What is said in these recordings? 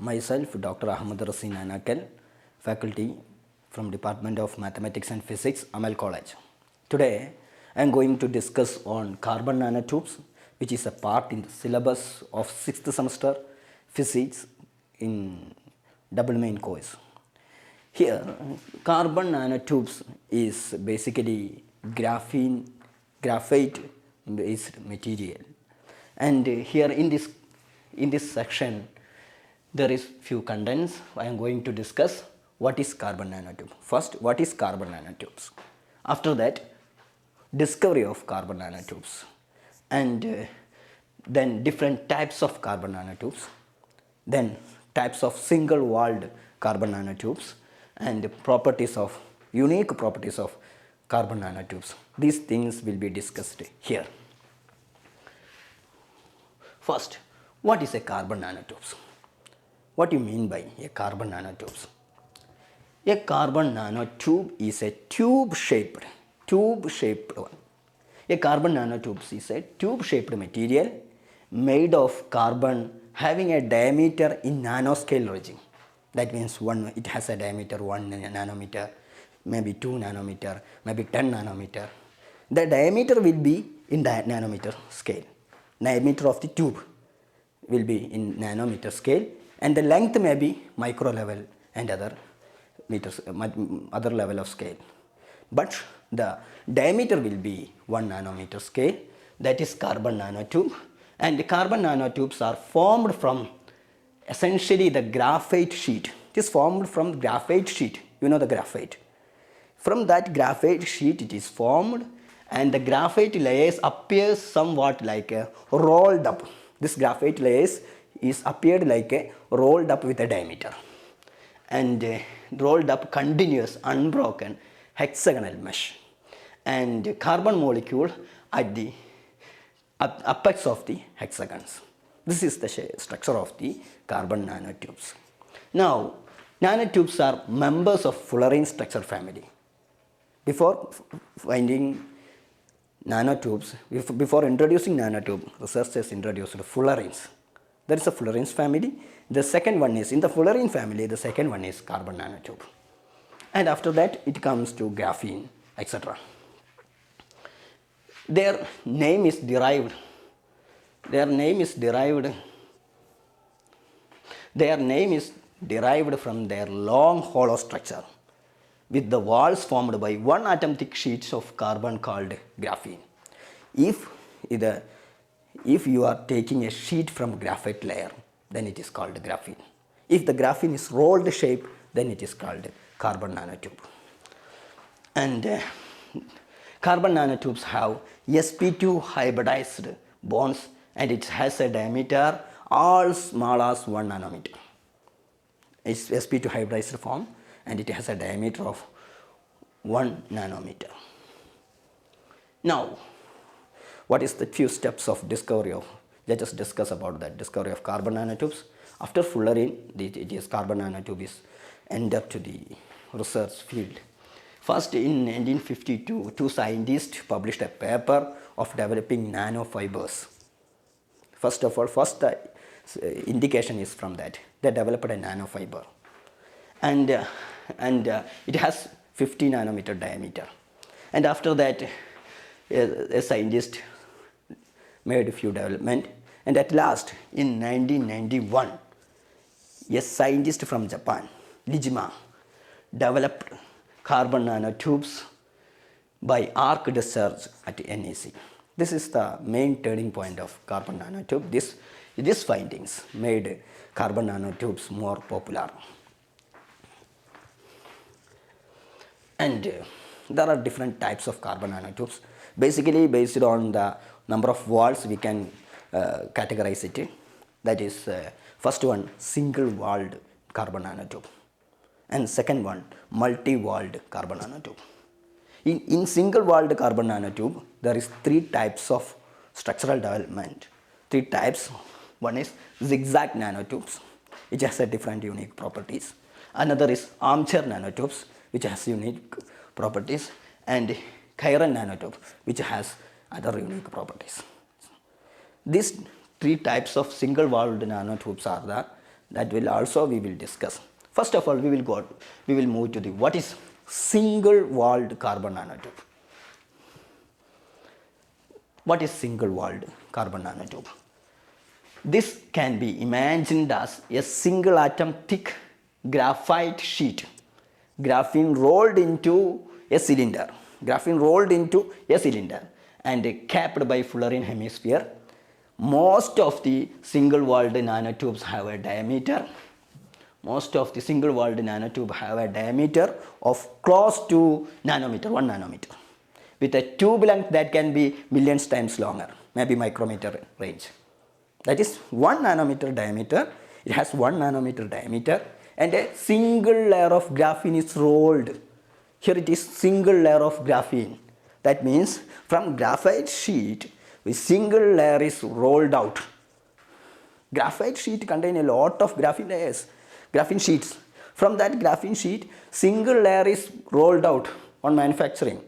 Myself, Dr. Ahamed Raseen Nanakkal, faculty from Department of Mathematics and Physics, Amal College. Today, I am going to discuss on carbon nanotubes, which is a part in the syllabus of 6th semester physics in double main course. Here, carbon nanotubes is basically graphite based material, and here in this section there is few contents. I am going to discuss what is carbon nanotube. First, what is carbon nanotubes? After that, discovery of carbon nanotubes, and then different types of carbon nanotubes, then types of single walled carbon nanotubes, and unique properties of carbon nanotubes. These things will be discussed here. First, what is a carbon nanotubes? What do you mean by a carbon nanotubes? A carbon nanotube is a tube-shaped one. A carbon nanotubes is a tube-shaped material made of carbon having a diameter in nanoscale region. That means it has a diameter 1 nanometer, maybe 2 nanometer, maybe 10 nanometer. The diameter will be in nanometer scale. Diameter of the tube will be in nanometer scale, and the length may be micro level and other level of scale. But the diameter will be 1 nanometer scale. That is carbon nanotube. And the carbon nanotubes are formed from essentially the graphite sheet. It is formed from graphite sheet. You know the graphite. From that graphite sheet it is formed, and the graphite layers appears somewhat like a rolled up. This graphite layers is appeared like a rolled up with a diameter, and rolled up continuous unbroken hexagonal mesh, and carbon molecule at the apex of the hexagons. This is the structure of the carbon nanotubes. Now, nanotubes are members of fullerene structure family. Before finding nanotubes, before introducing nanotube, researchers introduced fullerenes. There is a fullerenes family. The second one is, in the fullerene family, the second one is carbon nanotube. And after that, it comes to graphene, etc. Their name is derived from their long hollow structure with the walls formed by one atom thick sheets of carbon called graphene. If you are taking a sheet from graphite layer, then it is called graphene. If the graphene is rolled shape, then it is called carbon nanotube. And carbon nanotubes have sp2 hybridized bonds, and it has a diameter as small as 1 nanometer. It's sp2 hybridized form, and it has a diameter of 1 nanometer. Now, what is the few steps of discovery of? Let us discuss about that discovery of carbon nanotubes. After fullerene, carbon nanotube is entered to the research field. First, in 1952, two scientists published a paper of developing nanofibers. First indication is from that. They developed a nanofiber, and it has 50 nanometer diameter. And after that, a scientist made a few development, and at last, in 1991, a scientist from Japan, Lijima, developed carbon nanotubes by arc discharge at NEC. This is the main turning point of carbon nanotube. These findings made carbon nanotubes more popular. And there are different types of carbon nanotubes. Basically, based on the number of walls, we can categorize it. That is, first one, single walled carbon nanotube, and second one, multi-walled carbon nanotube. In single walled carbon nanotube, there is 3 types of structural development. 3 types. One is zigzag nanotubes, which has a different unique properties. Another is armchair nanotubes, which has unique properties, and chiron nanotube, which has other unique properties. These 3 types of single walled nanotubes are That will also we will discuss. First of all, we will move to the what is single-walled carbon nanotube. What is single-walled carbon nanotube? This can be imagined as a single atom thick graphite sheet, graphene rolled into a cylinder, and capped by Fullerene hemisphere. Most of the single-walled nanotubes have a diameter. Of close to nanometer, 1 nanometer, with a tube length that can be millions times longer, maybe micrometer range. That is 1 nanometer diameter. It has 1 nanometer diameter, and a single layer of graphene is rolled. Here it is single layer of graphene. That means from graphite sheet, a single layer is rolled out. Graphite sheet contain a lot of graphene sheets. From that graphene sheet, single layer is rolled out on manufacturing,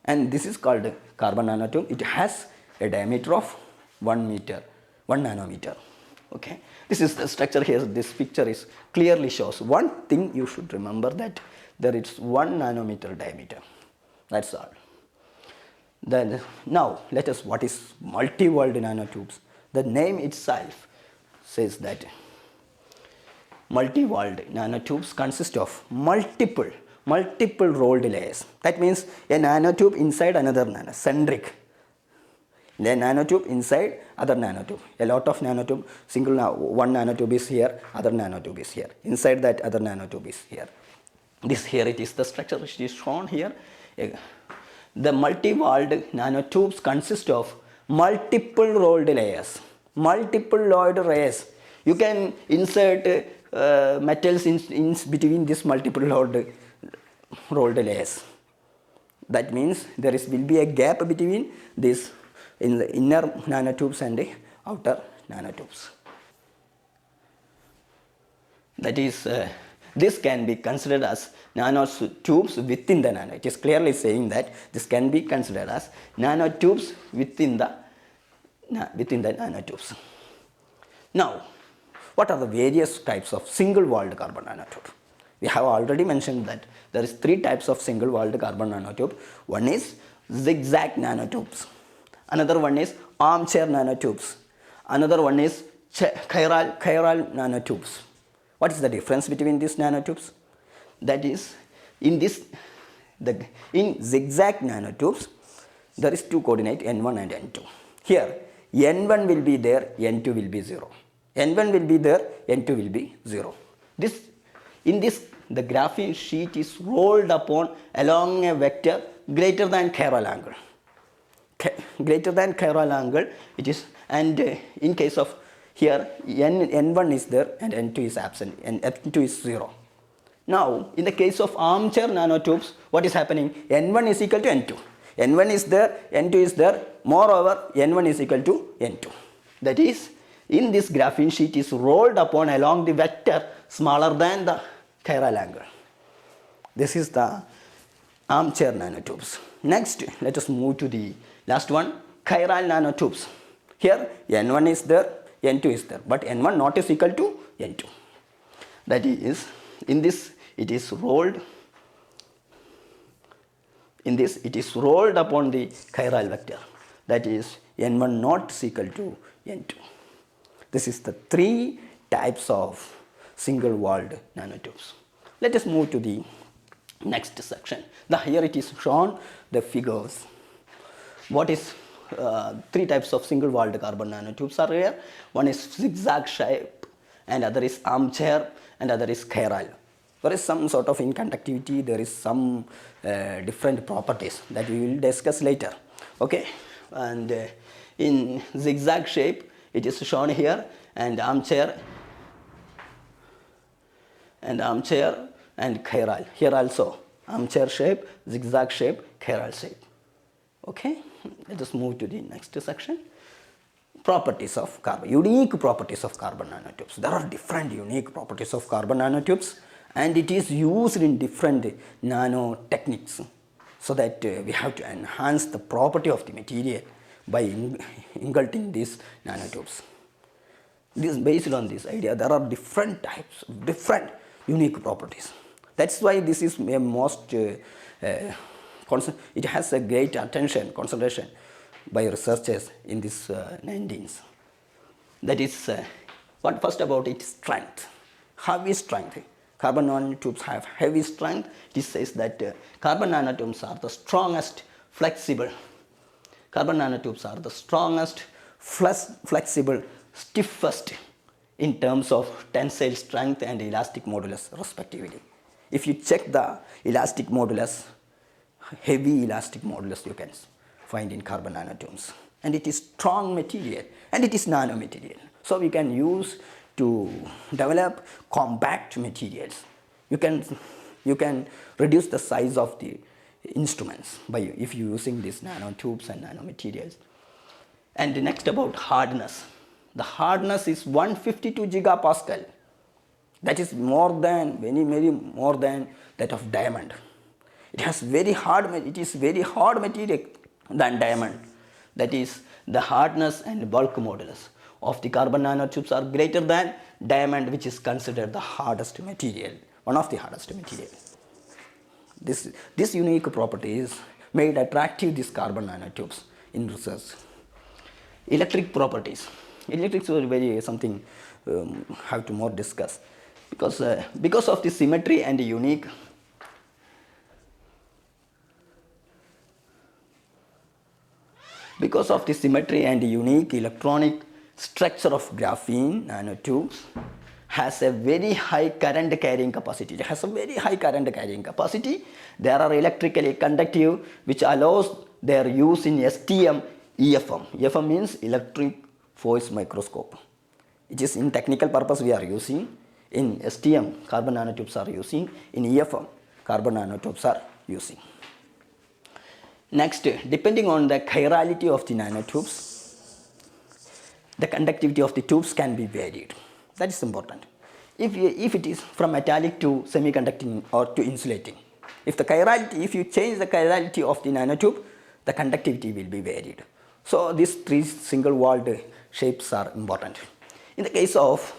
and this is called carbon nanotube. It has a diameter of 1 nanometer. Okay, this is the structure here. This picture is clearly shows one thing you should remember, that there is 1 nanometer diameter. That's all. Then now let us, what is multi-walled nanotubes? The name itself says that multi-walled nanotubes consist of multiple rolled layers. That means a nanotube inside another centric. The nanotube inside other nanotube. A lot of nanotube, one nanotube is here, other nanotube is here. Inside that other nanotube is here. This here it is the structure which is shown here. The multi-walled nanotubes consist of multiple rolled layers. You can insert metals in between these multiple rolled layers. That means there will be a gap between this in the inner nanotubes and the outer nanotubes. That is, this can be considered as nanotubes within the nano. It is clearly saying that this can be considered as nanotubes within the nanotubes. Now, what are the various types of single-walled carbon nanotube? We have already mentioned that there is 3 types of single-walled carbon nanotube. One is zigzag nanotubes. Another one is armchair nanotubes. Another one is chiral nanotubes. What is the difference between these nanotubes? That is, in zigzag nanotubes, there is 2 coordinate N1 and N2. Here, N1 will be there, N2 will be 0. N1 will be there, N2 will be 0. The graphene sheet is rolled upon along a vector greater than chiral angle. It is, and in case of here, N1 is there and N2 is absent, and N2 is 0. Now, in the case of armchair nanotubes, what is happening? N1 is equal to N2. N1 is there, N2 is there. Moreover, N1 is equal to N2. That is, in this graphene sheet is rolled upon along the vector smaller than the chiral angle. This is the armchair nanotubes. Next, let us move to the last one, chiral nanotubes. Here, N1 is there, N2 is there, but N1 not is equal to N2. That is, in this it is rolled. In this it is rolled upon the chiral vector. That is, N1 not is equal to N2. This is the 3 types of single-walled nanotubes. Let us move to the next section. Here it is shown the figures. What is 3 types of single-walled carbon nanotubes are here. One is zigzag shape, and other is armchair, and other is chiral. There is some sort of inconductivity, there is some different properties that we will discuss later. Okay, and in zigzag shape it is shown here, and armchair and chiral. Here also armchair shape, zigzag shape, chiral shape. Okay, let us move to the next section. Properties of carbon, unique properties of carbon nanotubes. There are different unique properties of carbon nanotubes, and it is used in different nanotechniques, so that we have to enhance the property of the material by inculcating these nanotubes. This based on this idea, there are different types, different unique properties. That's why this is a most it has a great attention concentration by researchers in this 19s. That is what first about its strength. Heavy strength. Carbon nanotubes have heavy strength. It says that carbon nanotubes are the strongest flexible. Carbon nanotubes are the strongest, flexible, stiffest in terms of tensile strength and elastic modulus respectively. If you check the elastic modulus, heavy elastic modulus you can find in carbon nanotubes. And it is strong material and it is nanomaterial. So we can use to develop compact materials. You can reduce the size of the instruments by if you using these nanotubes and nanomaterials. And the next about hardness. The hardness is 152 gigapascal. That is more than very more than that of diamond. It has very hard. It is very hard material than diamond. That is the hardness and bulk modulus of the carbon nanotubes are greater than diamond, which is considered the hardest material, one of the hardest material. This unique properties made attractive these carbon nanotubes in research. Electric properties. Electrics were very something have to more discuss because of the symmetry and the unique electronic structure of graphene nanotubes has a very high current carrying capacity. It has a very high current carrying capacity. They are electrically conductive, which allows their use in STM EFM. EFM means electric force microscope. It is in technical purpose we are using. In STM, carbon nanotubes are using. In EFM, carbon nanotubes are using. Next, depending on the chirality of the nanotubes, the conductivity of the tubes can be varied. That is important. If it is from metallic to semiconducting or to insulating, if you change the chirality of the nanotube, the conductivity will be varied. So these three single-walled shapes are important. In the case of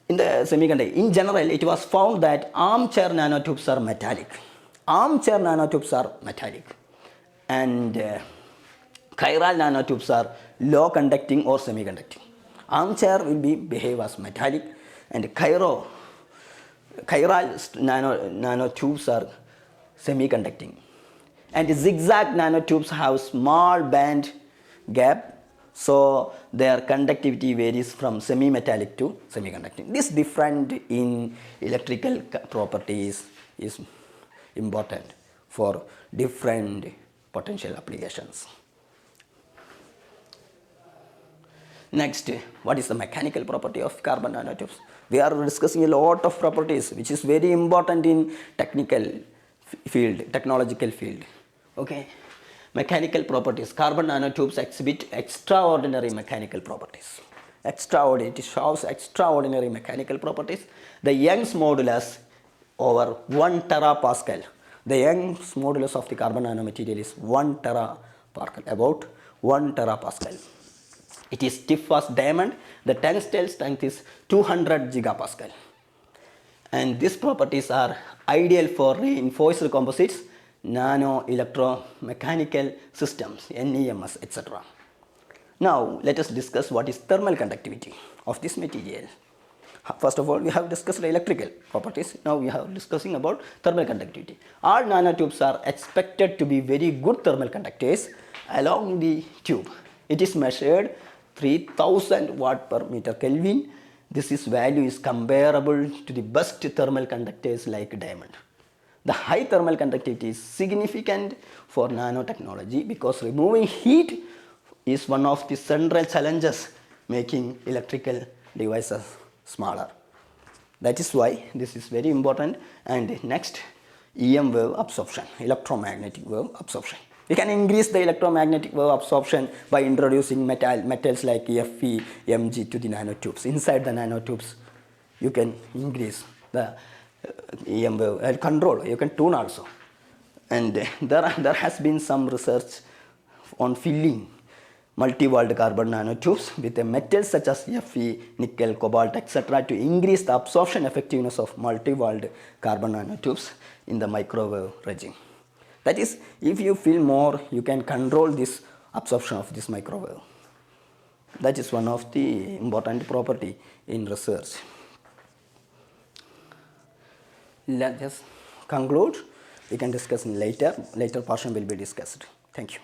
in the semiconductor, in general, it was found that armchair nanotubes are metallic. Armchair nanotubes are metallic, and chiral nanotubes are low conducting or semiconducting. Armchair will behave as metallic, and chiral nanotubes are semiconducting. And zigzag nanotubes have small band gap, so their conductivity varies from semi-metallic to semiconducting. This different in electrical properties is important for different potential applications. Next, what is the mechanical property of carbon nanotubes? We are discussing a lot of properties which is very important in technological field. Okay, mechanical properties. Carbon nanotubes exhibit extraordinary mechanical properties. It shows extraordinary mechanical properties. The Young's modulus over 1 terapascal. The Young's modulus of the carbon nanomaterial is 1 terapascal, about 1 terapascal. It is stiff as diamond. The tensile strength is 200 gigapascal. And these properties are ideal for reinforced composites, nano electromechanical systems, NEMS, etc. Now, let us discuss what is thermal conductivity of this material. First of all, we have discussed electrical properties. Now we are discussing about thermal conductivity. All nanotubes are expected to be very good thermal conductors along the tube. It is measured 3000 watt per meter Kelvin. This value is comparable to the best thermal conductors like diamond. The high thermal conductivity is significant for nanotechnology because removing heat is one of the central challenges making electrical devices smaller. That is why this is very important. And next, EM wave absorption, electromagnetic wave absorption. We can increase the electromagnetic wave absorption by introducing metals like Fe, Mg to the nanotubes. Inside the nanotubes, you can increase the EM wave control. You can tune also. And there has been some research on filling multi-walled carbon nanotubes with a metals such as Fe, nickel, cobalt, etc. to increase the absorption effectiveness of multi-walled carbon nanotubes in the microwave regime. That is, if you fill more, you can control this absorption of this microwave. That is one of the important property in research. Let's just conclude. We can discuss in later portion will be discussed. Thank you.